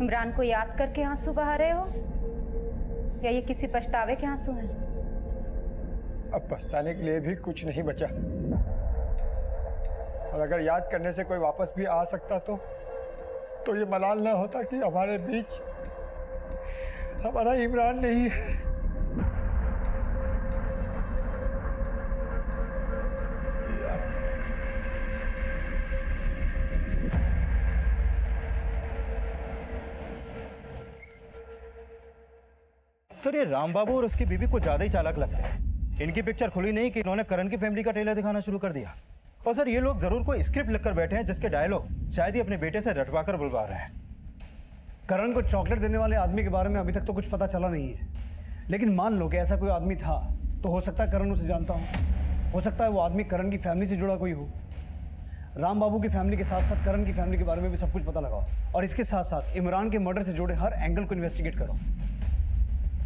इमरान को याद करके आंसू बहा रहे हो या ये किसी पछतावे के आंसू हैं? अब पछताने के लिए भी कुछ नहीं बचा, और अगर याद करने से कोई वापस भी आ सकता तो ये मलाल ना होता कि हमारे बीच हमारा इमरान नहीं है। सर ये राम बाबू और उसकी बीवी को ज्यादा ही चालाक लगते हैं। इनकी पिक्चर खुली नहीं कि इन्होंने करण की फैमिली का ट्रेलर दिखाना शुरू कर दिया। और सर ये लोग जरूर कोई स्क्रिप्ट लिखकर बैठे हैं जिसके डायलॉग शायद ही अपने बेटे से रटवा कर बुलवा रहे हैं। करण को चॉकलेट देने वाले आदमी के बारे में अभी तक तो कुछ पता चला नहीं है, लेकिन मान लो कि ऐसा कोई आदमी था तो हो सकता है करण उसे जानता हो सकता है वो आदमी करण की फैमिली से जुड़ा कोई हो। राम बाबू की फैमिली के साथ साथ करण की फैमिली के बारे में भी सब कुछ पता लगाओ, और इसके साथ साथ इमरान के मर्डर से जुड़े हर एंगल को इन्वेस्टिगेट करो।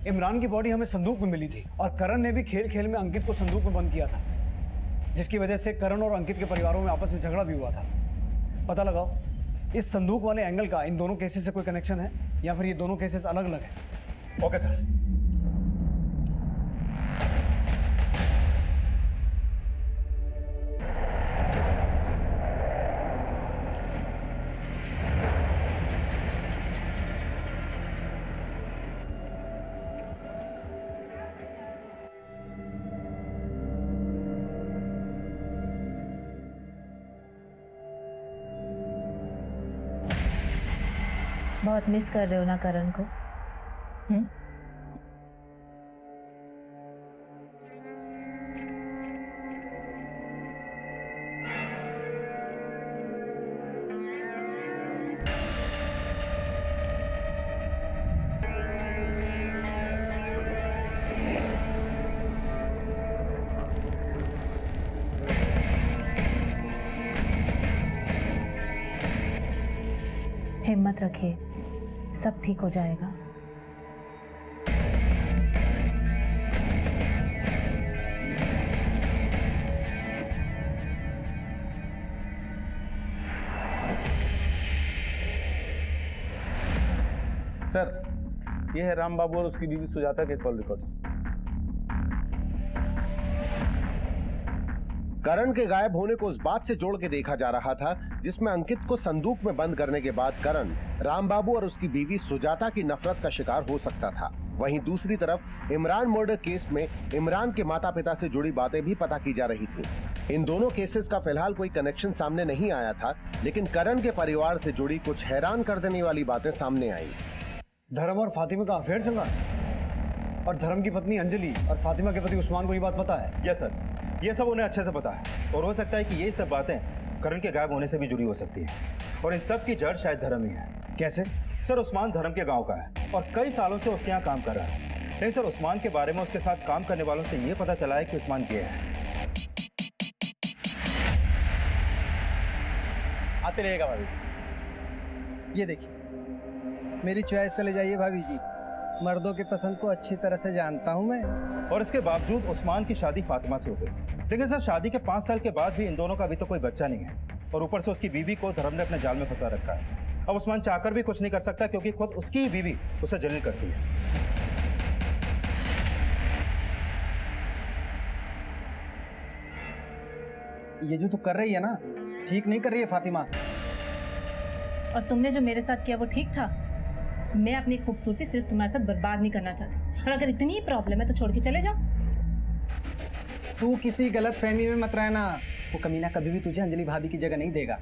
इमरान की बॉडी हमें संदूक में मिली थी और करण ने भी खेल खेल में अंकित को संदूक में बंद किया था, जिसकी वजह से करण और अंकित के परिवारों में आपस में झगड़ा भी हुआ था। पता लगाओ इस संदूक वाले एंगल का इन दोनों केसेस से कोई कनेक्शन है या फिर ये दोनों केसेस अलग अलग हैं। Okay sir. बहुत मिस कर रहे हो ना करण को? हिम्मत रखिए, सब ठीक हो जाएगा। सर, ये है राम बाबू और उसकी बीवी सुजाता के कॉल रिकॉर्ड्स। करण के गायब होने को उस बात से जोड़ के देखा जा रहा था जिसमें अंकित को संदूक में बंद करने के बाद करण राम बाबू और उसकी बीवी सुजाता की नफरत का शिकार हो सकता था। वहीं दूसरी तरफ इमरान मर्डर केस में इमरान के माता पिता से जुड़ी बातें भी पता की जा रही थी। इन दोनों केसेस का फिलहाल कोई कनेक्शन सामने नहीं आया था, लेकिन करण के परिवार से जुड़ी कुछ हैरान कर देने वाली बातें सामने आई। धर्म और फातिमा का अफेयर चल रहा है और धर्म की पत्नी अंजलि और फातिमा के पति उस्मान को ये बात पता है। यस सर, ये सब उन्हें अच्छे से पता है और हो सकता है कि ये सब बातें करण के गायब होने से भी जुड़ी हो सकती है और इन सब की जड़ शायद धर्म ही है। कैसे? सर उस्मान धर्म के गांव का है और कई सालों से उसके यहाँ काम कर रहा है, लेकिन सर उस्मान के बारे में उसके साथ काम करने वालों से ये पता चला है कि उस्मान गे है। आते रहेगा भाभी। ये देखिए मेरी चॉइस का ले जाइए भाभी जी, मर्दों के पसंद को अच्छी तरह से जानता हूँ मैं। और इसके बावजूद उस्मान की शादी फातिमा से हो गई, लेकिन सर शादी के 5 साल के बाद भी इन दोनों का अभी तो कोई बच्चा नहीं है और ऊपर से उसकी बीवी को धर्म ने अपने जाल में फंसा रखा है। अब उस्मान चाहकर भी कुछ नहीं कर सकता क्योंकि खुद उसकी ही बीवी उसे जलील करती है। ये जो तू कर रही है ना, ठीक नहीं कर रही है फातिमा। और तुमने जो मेरे साथ किया वो ठीक था? मैं अपनी खूबसूरती सिर्फ तुम्हारे साथ बर्बाद नहीं करना चाहती, और अगर इतनी प्रॉब्लम है तो छोड़ के चले जाओ। तू किसी गलत फहमी में मत रहना, वो कमीना कभी भी तुझे अंजलि भाभी की जगह नहीं देगा।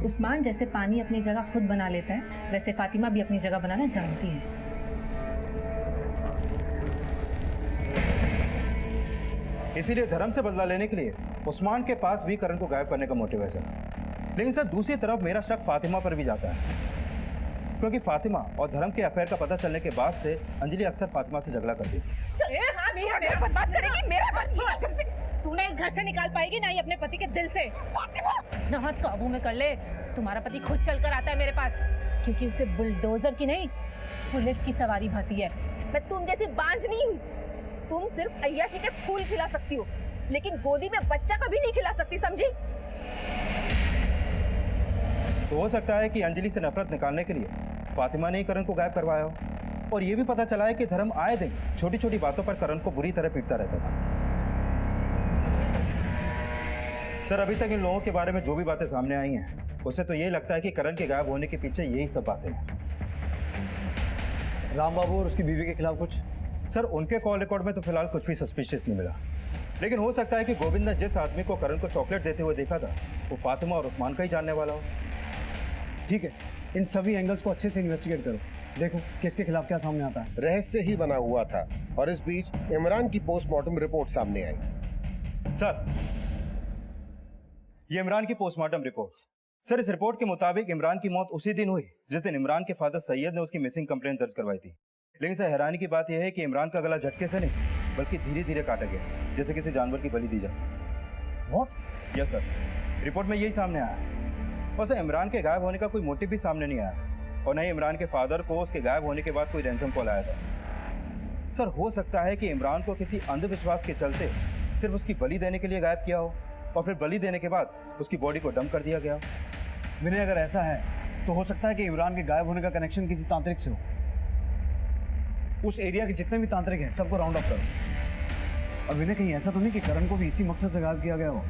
उस्मान जैसे पानी अपनी जगह खुद बना लेता है, वैसे फातिमा भी अपनी जगह बनाना जानती है। इसीलिए धर्म से बदला लेने के लिए उस्मान के पास भी करण को गायब करने का मोटिव है सर। लेकिन सर दूसरी तरफ मेरा शक फातिमा पर भी जाता है, क्योंकि फातिमा और धर्म के अफेयर का पता चलने के बाद से अंजलि अक्सर फातिमा से झगड़ा करती थी। तूने इस घर से निकाल पाएगी ना ही अपने पति के दिल से। ना हाथ काबू में कर ले, तुम्हारा पति खुद चलकर आता है मेरे पास, क्योंकि उसे बुलडोजर की नहीं बुलेट की सवारी भाती है। मैं तुम जैसी बांझ नहीं हूँ, तुम सिर्फ अय्याशी के फूल खिला सकती हो, लेकिन गोदी में बच्चा कभी नहीं खिला सकती, समझी? तो हो सकता है कि अंजलि से नफरत निकालने के लिए फातिमा ने ही करण को गायब करवाया हो। और ये भी पता चला है कि धर्म आए दिन छोटी छोटी बातों पर करण को बुरी तरह पीटता रहता था। सर, अभी तक इन लोगों के बारे में जो भी बातें सामने आई हैं, उससे तो यही लगता है कि करण के गायब होने के पीछे यही सब बातें हैं। राम बाबू और उसकी बीवी के खिलाफ कुछ? सर, उनके कॉल रिकॉर्ड में तो फिलहाल कुछ भी सस्पिशियस नहीं मिला, लेकिन हो सकता है कि गोविंद ने जिस आदमी को करण को चॉकलेट देते हुए देखा था वो फातिमा और उस्मान का ही जानने वाला हो। ठीक है, इन सभी एंगल्स को अच्छे से इन्वेस्टिगेट करो, देखो किसके खिलाफ क्या सामने आता है। रहस्य ही बना हुआ था और इस बीच इमरान की पोस्टमार्टम रिपोर्ट सामने आई। सर, ये इमरान की पोस्टमार्टम रिपोर्ट। सर, इस रिपोर्ट के मुताबिक इमरान की मौत उसी दिन हुई जिस दिन इमरान के फादर सैयद ने उसकी मिसिंग कंप्लेंट दर्ज करवाई थी। लेकिन सर, हैरानी की बात यह है कि इमरान का गला झटके से नहीं बल्कि धीरे धीरे काटा गया, जैसे किसी जानवर की बलि दी जाती। व्हाट? यस सर, रिपोर्ट में यही सामने आया। और सर, इमरान के गायब होने का कोई मोटिव भी सामने नहीं आया और न ही इमरान के फादर को उसके गायब होने के बाद कोई रैंसम कॉल आया था। सर, हो सकता है कि इमरान को किसी अंधविश्वास के चलते सिर्फ उसकी बलि देने के लिए गायब किया हो और फिर बलि देने के बाद उसकी बॉडी को डंप कर दिया गया। विनय, अगर ऐसा है तो हो सकता है कि इमरान के गायब होने का कनेक्शन किसी तांत्रिक से हो। उस एरिया के जितने भी तांत्रिक हैं सबको राउंड अप करो। और विनय, कहीं ऐसा तो नहीं कि करण को भी इसी मकसद से गायब किया गया हो?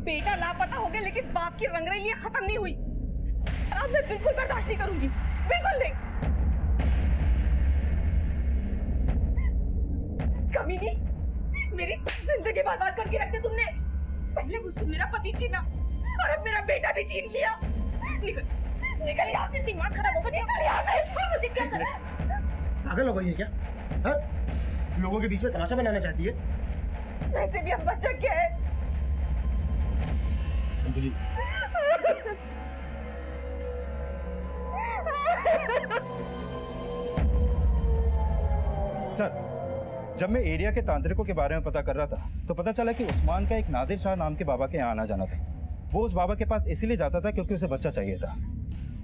बेटा लापता हो गया लेकिन बाप की रंगरेलियां खत्म नहीं हुई। अब मैं बिल्कुल बर्दाश्त नहीं करूंगी, बिल्कुल नहीं। कमीनी, मेरी जिंदगी बर्बाद करके रख दी तुमने। पहले मुझसे मेरा पति छीना और अब मेरा बेटा भी छीन लिया। निकल यहाँ से, दिमाग खराब होगा। निकल यहाँ से, छोड़ मुझे। क्या कर पागल हो गई है क्या? हाँ? लोगों के बीच में तमाशा बनाना चाहती है? वैसे भी अब बच्चा क्या है? अंजलि, सर, जब मैं एरिया के तांत्रिकों के बारे में पता कर रहा था तो पता चला कि उस्मान का एक नादिर शाह नाम के बाबा के यहाँ आना जाना था। वो उस बाबा के पास इसीलिए जाता था क्योंकि उसे बच्चा चाहिए था।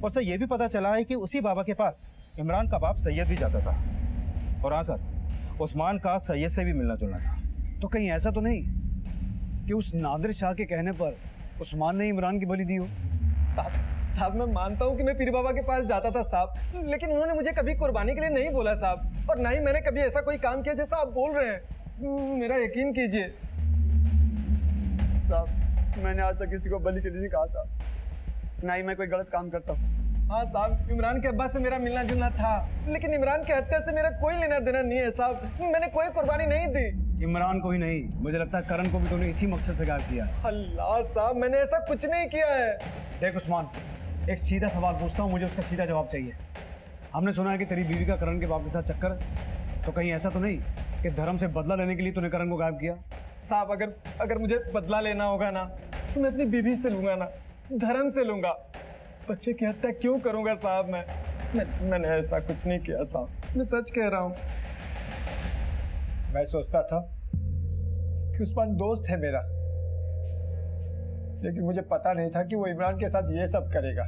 और सर, ये भी पता चला है कि उसी बाबा के पास इमरान का बाप सैयद भी जाता था। और हाँ सर, उस्मान का सैयद से भी मिलना जुलना था। तो कहीं ऐसा तो नहीं कि उस नादिर शाह के कहने पर उस्मान ने इमरान की बलि दी हो? साहब, मैं मानता हूँ कि मैं पीर बाबा के पास जाता था साहब, लेकिन उन्होंने मुझे कभी कुर्बानी के लिए नहीं बोला साहब, और ना ही मैंने कभी ऐसा कोई काम किया जैसा आप बोल रहे हैं। मेरा यकीन कीजिए साहब, मैंने आज तक किसी को बलि के लिए नहीं कहा साहब, ना ही मैं कोई गलत काम करता हूँ। हाँ साहब, इमरान के अब्बा से मेरा मिलना जुलना था, लेकिन इमरान की हत्या से मेरा कोई लेना देना नहीं है साहब। मैंने कोई कुर्बानी नहीं दी। इमरान को ही नहीं, मुझे लगता है करण को भी तूने इसी मकसद से गायब किया। अल्लाह साहब, मैंने ऐसा कुछ नहीं किया है। देख उस्मान, एक सीधा सवाल पूछता हूँ, मुझे उसका सीधा जवाब चाहिए। हमने सुना है कि तेरी बीवी का करण के बाप के साथ चक्कर है, तो कहीं ऐसा तो नहीं कि धर्म से बदला लेने के लिए तूने करण को गायब किया? साहब, अगर मुझे बदला लेना होगा ना तो मैं अपनी बीवी से लूंगा ना, धर्म से लूंगा। बच्चे की हत्या क्यों करूंगा साहब? मैंने ऐसा कुछ नहीं किया साहब, मैं सच कह रहा हूँ। मैं सोचता था कि उस्मान दोस्त है मेरा, लेकिन मुझे पता नहीं था कि वो इमरान के साथ ये सब करेगा।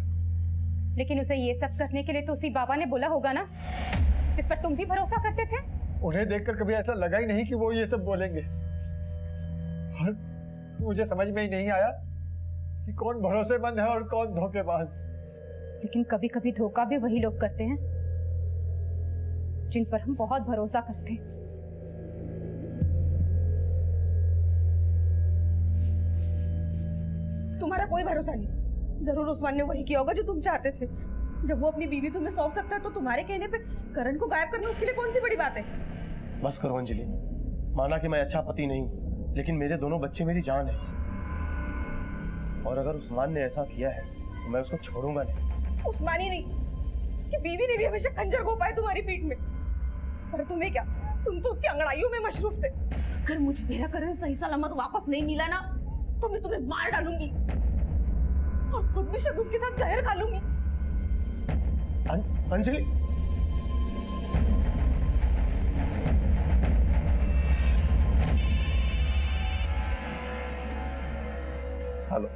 लेकिन उसे ये सब करने के लिए तो उसी बाबा ने बोला होगा ना, जिस पर तुम भी भरोसा करते थे। उन्हें देखकर कभी ऐसा लगा ही नहीं कि वो ये सब बोलेंगे, और मुझे समझ में ही नहीं आया कि कौन भरोसेमंद है और कौन धोखेबाज। लेकिन कभी कभी धोखा भी वही लोग करते हैं जिन पर हम बहुत भरोसा करते हैं। तुम्हारा कोई भरोसा नहीं। जरूर उस्मान ने वही किया होगा जो तुम चाहते थे। जब वो अपनी बीवी तुम्हें सौंप सकता है तो तुम्हारे कहने पे करण को गायब करना उसके लिए कौन सी बड़ी बात है? बस करो अंजलि, माना कि मैं अच्छा पति नहीं हूँ, लेकिन मेरे दोनों बच्चे मेरी जान है, और अगर उस्मान ने ऐसा किया है तो मैं उसको छोड़ूंगा नहीं। उस्मान ही नहीं, उसकी बीवी ने भी हमेशा खंजर घोंपा है तुम्हारी पीठ में। पर तुम्हें क्या, तुम तो उसकी अंगड़ाइयों में मशरूफ थे। अगर मुझे मेरा करण सही सलामत वापस नहीं मिला ना तो मैं तुम्हें मार डालूंगी और खुद भी शगुन के साथ जहर खा लूंगी। अंजलि, हेलो।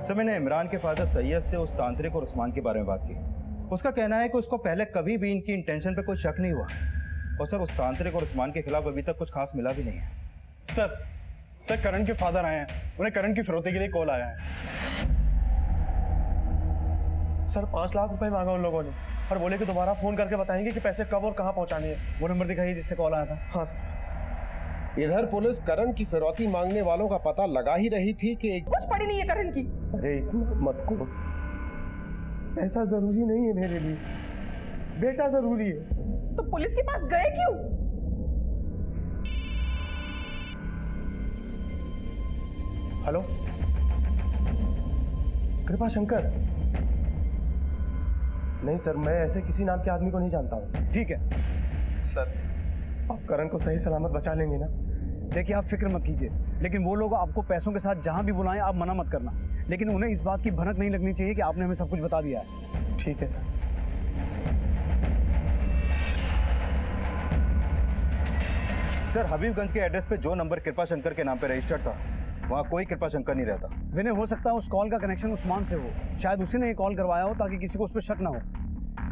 सर मैंने इमरान के फादर सैयद से उस तांत्रिक और उस्मान के बारे में बात की। उसका कहना है कि उसको पहले कभी भी इनकी इंटेंशन पे कोई शक नहीं हुआ, और सर उस तांत्रिक और उस्मान के खिलाफ अभी तक कुछ खास मिला भी नहीं है। सर करण के फादर आए हैं, उन्हें करण की फिरौती के लिए कॉल आया है। सर 5 लाख रुपए मांगा उन लोगों ने और बोले कि दोबारा फोन करके बताएंगे कि पैसे कब और कहाँ पहुंचाने हैं। वो नंबर दिखाइए जिससे कॉल आया था। हाँ सर। इधर पुलिस करण की फिरौती मांगने वालों का पता लगा ही रही थी कि एक कुछ पड़ी नहीं है करण की। अरे इतना मत कोस, पैसा जरूरी नहीं है मेरे लिए, बेटा जरूरी है। तो पुलिस के पास गए क्यों? हेलो, कृपा शंकर। नहीं सर, मैं ऐसे किसी नाम के आदमी को नहीं जानता हूँ। ठीक है सर, आप करण को सही सलामत बचा लेंगे ना? देखिए, आप फिक्र मत कीजिए, लेकिन वो लोग आपको पैसों के साथ जहां भी बुलाएं आप मना मत करना, लेकिन उन्हें इस बात की भनक नहीं लगनी चाहिए कि आपने हमें सब कुछ बता दिया है। ठीक है सर। सर हबीबगंज के एड्रेस पे जो नंबर कृपा शंकर के नाम पे रजिस्टर्ड था, वहाँ कोई कृपा शंकर नहीं रहता। विनय, हो सकता है उस कॉल का कनेक्शन उस्मान से हो, शायद उसी ने ये कॉल करवाया हो ताकि किसी को उस पर शक ना हो।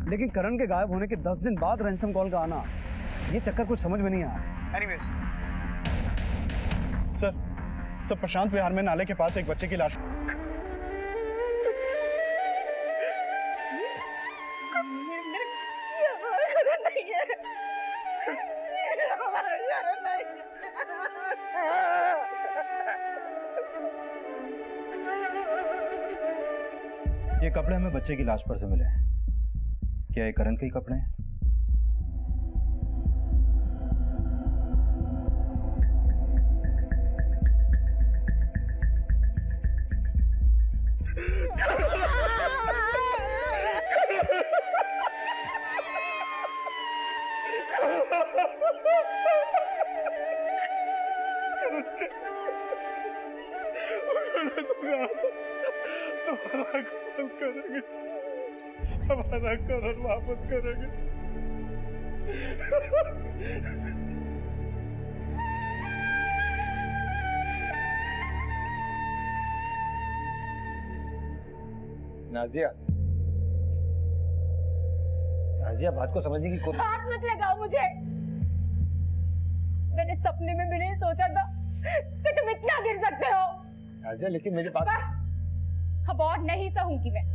लेकिन करण के गायब होने के 10 दिन बाद रैंसम कॉल का आना, ये चक्कर कुछ समझ में नहीं आया। एनीवेज, सर प्रशांत विहार में नाले के पास एक बच्चे की लाश। ये कपड़े हमें बच्चे की लाश पर से मिले हैं, क्या ये करण के ही कपड़े हैं? हमारा करण वापस करेंगे। नाजिया, बात को समझने की कोशिश। हाथ मत लगाओ मुझे। मैंने सपने में भी नहीं सोचा था कि तुम इतना गिर सकते हो। नाजिया, लेकिन मेरी बात। बस अब और नहीं सहूंगी मैं।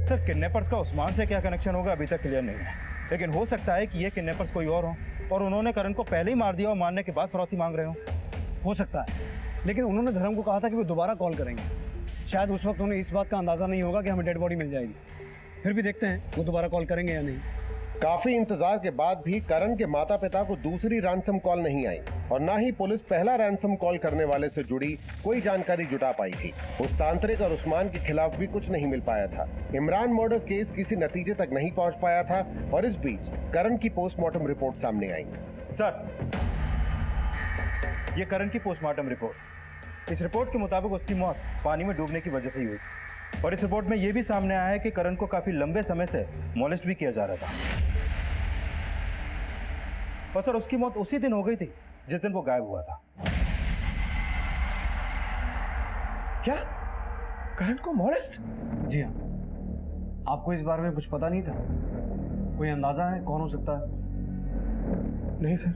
सर किडनैपर्स का उस्मान से क्या कनेक्शन होगा अभी तक क्लियर नहीं है, लेकिन हो सकता है कि ये किडनैपर्स कोई और हो और उन्होंने करण को पहले ही मार दिया और मारने के बाद फिरौती मांग रहे हो सकता है, लेकिन उन्होंने धर्म को कहा था कि वो दोबारा कॉल करेंगे। शायद उस वक्त उन्हें इस बात का अंदाजा नहीं होगा कि हमें डेड बॉडी मिल जाएगी। फिर भी देखते हैं वो दोबारा कॉल करेंगे या नहीं। काफी इंतजार के बाद भी करण के माता पिता को दूसरी रैंसम कॉल नहीं आई और ना ही पुलिस पहला रैंसम कॉल करने वाले से जुड़ी कोई जानकारी जुटा पाई थी। उस तांत्रिक और उस्मान के खिलाफ भी कुछ नहीं मिल पाया था। इमरान मर्डर केस किसी नतीजे तक नहीं पहुंच पाया था और इस बीच करण की पोस्टमार्टम रिपोर्ट सामने आई। सर, ये करण की पोस्टमार्टम रिपोर्ट, इस रिपोर्ट के मुताबिक उसकी मौत पानी में डूबने की वजह से ही हुई और इस रिपोर्ट में यह भी सामने आया है कि करण को काफी लंबे समय से मॉलेस्ट भी किया जा रहा था। और सर उसकी मौत उसी दिन हो गई थी जिस दिन वो गायब हुआ था। क्या करण को मॉलेस्ट? जी हाँ। आपको इस बारे में कुछ पता नहीं था? कोई अंदाजा है कौन हो सकता है? नहीं सर।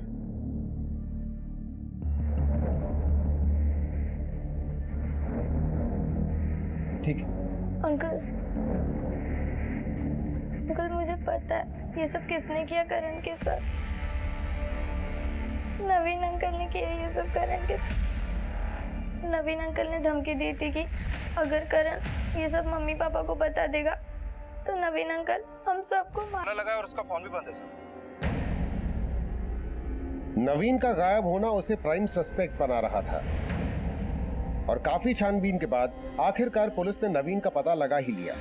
ठीक है। अंकल मुझे पता है ये सब किसने किया करण के साथ। नवीन अंकल ने किया ये सब करण के साथ। नवीन अंकल ने धमकी दी थी कि अगर करण ये सब मम्मी पापा को बता देगा तो नवीन अंकल हम सबको मार लगा और उसका फोन भी बंद है सर। नवीन का गायब होना उसे प्राइम सस्पेक्ट बना रहा था और काफी छानबीन के बाद आखिरकार पुलिस ने नवीन का पता लगा ही लिया।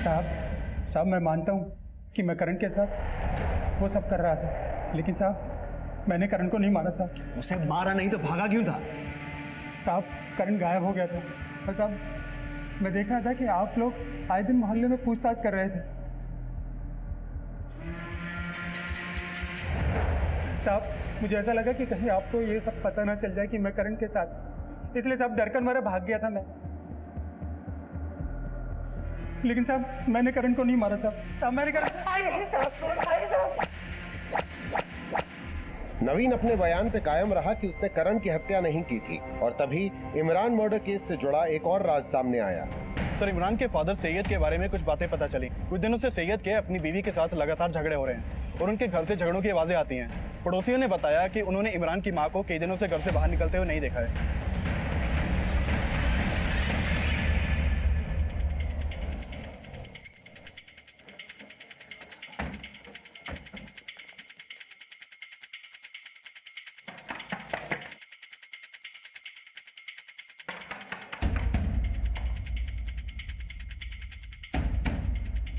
साहब मैं मानता हूँ कि मैं करण के साथ वो सब कर रहा था, लेकिन साहब मैंने करण को नहीं मारा साहब। उसे मारा नहीं तो भागा क्यों था? साहब करण गायब हो गया था और साहब मैं देख रहा था कि आप लोग आए दिन मोहल्ले में पूछताछ कर रहे थे। साहब मुझे ऐसा लगा कि कहीं आपको ये सब पता ना चल जाए कि मैं करण के साथ, इसलिए साहब डरकर मारा भाग गया था मैं। लेकिन साहब मैंने करण को नहीं मारा साहब मैंने करण। नवीन अपने बयान पे कायम रहा कि उसने करण की हत्या नहीं की थी और तभी इमरान मर्डर केस से जुड़ा एक और राज सामने आया। सर, इमरान के फादर सैयद के बारे में कुछ बातें पता चली। कुछ दिनों से सैयद के अपनी बीवी के साथ लगातार झगड़े हो रहे हैं और उनके घर से झगड़ों की आवाजें आती हैं। पड़ोसियों ने बताया कि उन्होंने इमरान की मां को कई दिनों से घर से बाहर निकलते हुए नहीं देखा है।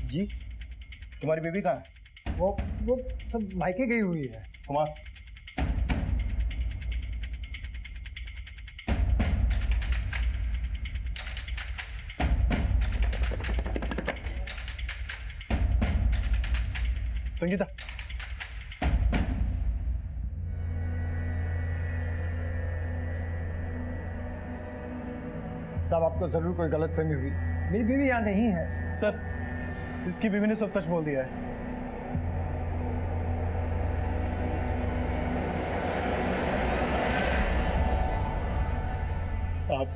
जी, तुम्हारी बीवी कहाँ है? वो सब मायके गई हुई है। कुमार, संगीता, साहब आपको जरूर कोई गलतफहमी हुई। मेरी बीवी यहाँ नहीं है। सर इसकी बीवी ने सब सच बोल दिया है। साहब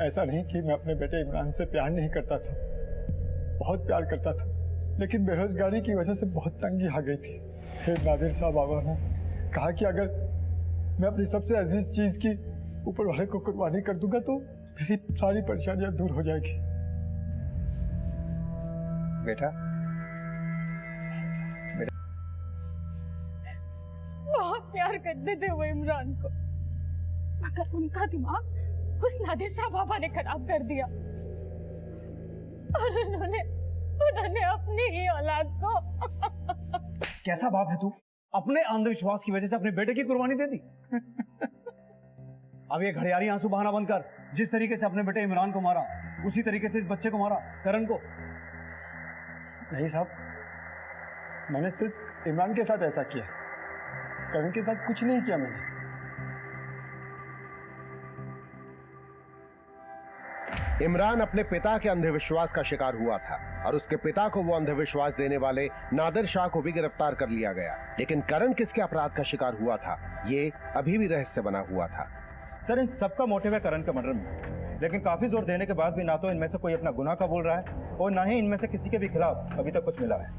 ऐसा नहीं कि मैं अपने बेटे इमरान से प्यार नहीं करता था, बहुत प्यार करता था, लेकिन बेरोजगारी की वजह से बहुत तंगी आ गई थी। फिर नादिर साहब बाबा ने कहा कि अगर मैं अपनी सबसे अजीज चीज की ऊपर वाले को कुर्बानी कर दूंगा तो मेरी सारी परेशानियां दूर हो जाएगी। बेटा, बहुत प्यार करते थे वो इमरान को, मगर उनका दिमाग उस नादिर शाह बाबा ने खराब कर दिया और उन्होंने अपनी ही औलाद को। कैसा बाप है तू? अपने अंधविश्वास की वजह से अपने बेटे की कुर्बानी दे दी। अब ये घड़ियाली आंसू बहाना बंद कर। जिस तरीके से अपने बेटे इमरान को मारा, उसी तरीके से इस बच्चे को मारा, करण को। नहीं साहब, मैंने सिर्फ इमरान के साथ ऐसा किया, करण के साथ कुछ नहीं किया मैंने। इमरान अपने पिता के अंधविश्वास का शिकार हुआ था और उसके पिता को वो अंधविश्वास देने वाले नादिर शाह को भी गिरफ्तार कर लिया गया। लेकिन करण किसके अपराध का शिकार हुआ था, ये अभी भी रहस्य बना हुआ था। सर इन सबका मोटिव है करण के मर्डर में, लेकिन काफी जोर देने के बाद भी ना तो इनमें से कोई अपना गुनाह कबूल रहा है और ना ही इनमें से किसी के भी खिलाफ अभी तक कुछ मिला है।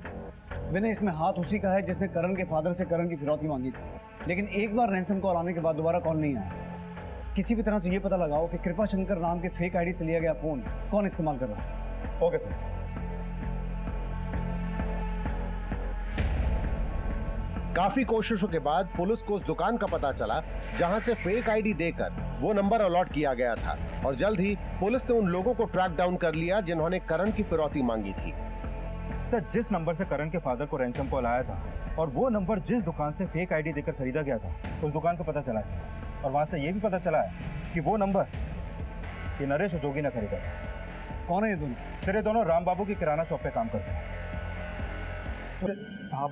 विनय, इसमें हाथ उसी का है जिसने करण के फादर से करण की फिरौती मांगी थी, लेकिन एक बार रैंसम कॉल आने के बाद दोबारा कॉल नहीं आया। किसी भी तरह से ये पता लगाओ कि कृपा शंकर नाम के फेक आईडी से लिया गया फोन कौन इस्तेमाल कर रहा है। Okay sir. काफी कोशिशों के बाद पुलिस को उस दुकान का पता चला जहां से फेक आईडी देकर वो नंबर अलॉट किया गया था और जल्द ही पुलिस ने उन लोगों को ट्रैक डाउन कर लिया जिन्होंने करण की फिरौती मांगी थी। सर जिस नंबर से करण के फादर को रैंसम कॉल आया था और वो नंबर जिस दुकान से फेक आईडी देकर खरीदा गया था, उस दुकान का पता चला है सर, और वहां से ये भी पता चला है कि वो नंबर ये नरेश और जोगी ने खरीदा था। कौन है ये दोनों? सर ये दोनों राम बाबू की किराना शॉप पे काम करते हैं। साहब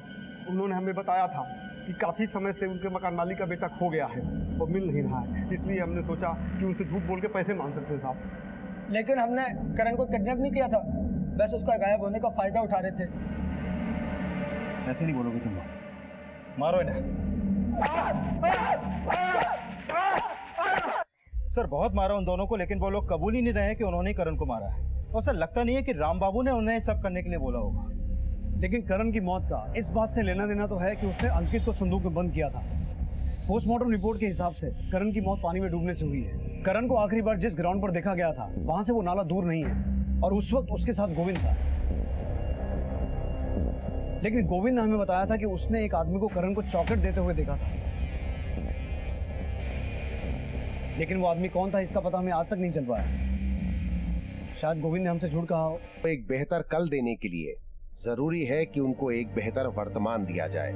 उन्होंने हमें बताया था कि काफी समय से उनके मकान मालिक का बेटा खो गया है और मिल नहीं रहा है, इसलिए हमने सोचा कि उनसे झूठ बोल के पैसे मांग सकते हैं साहब। लेकिन हमने करण को किडनैप नहीं किया था, बस उसका गायब होने का फायदा उठा रहे थे। ऐसे नहीं बोलोगे तुम लोग, मारो इन्हें। सर बहुत मारा उन दोनों को, लेकिन वो लोग कबूल ही नहीं रहे कि उन्होंने करण को मारा है। और सर लगता नहीं है कि राम बाबू ने उन्हें सब करने के लिए बोला होगा। लेकिन करण की मौत का इस बात से लेना देना तो है कि उसने अंकित को संदूक में बंद किया था। पोस्टमार्टम रिपोर्ट के हिसाब से करण की मौत पानी में डूबने से हुई है। करण को आखिरी बार जिस ग्राउंड पर देखा गया था वहां से वो नाला दूर नहीं है और उस वक्त उसके साथ गोविंद था। लेकिन गोविंद ने हमें बताया था कि उसने एक आदमी को करण को चॉकलेट देते हुए देखा था, लेकिन वो आदमी कौन था इसका पता हमें आज तक नहीं चल पाया। शायद गोविंद ने हमसे झूठ कहा हो। एक बेहतर कल देने के लिए जरूरी है कि उनको एक बेहतर वर्तमान दिया जाए।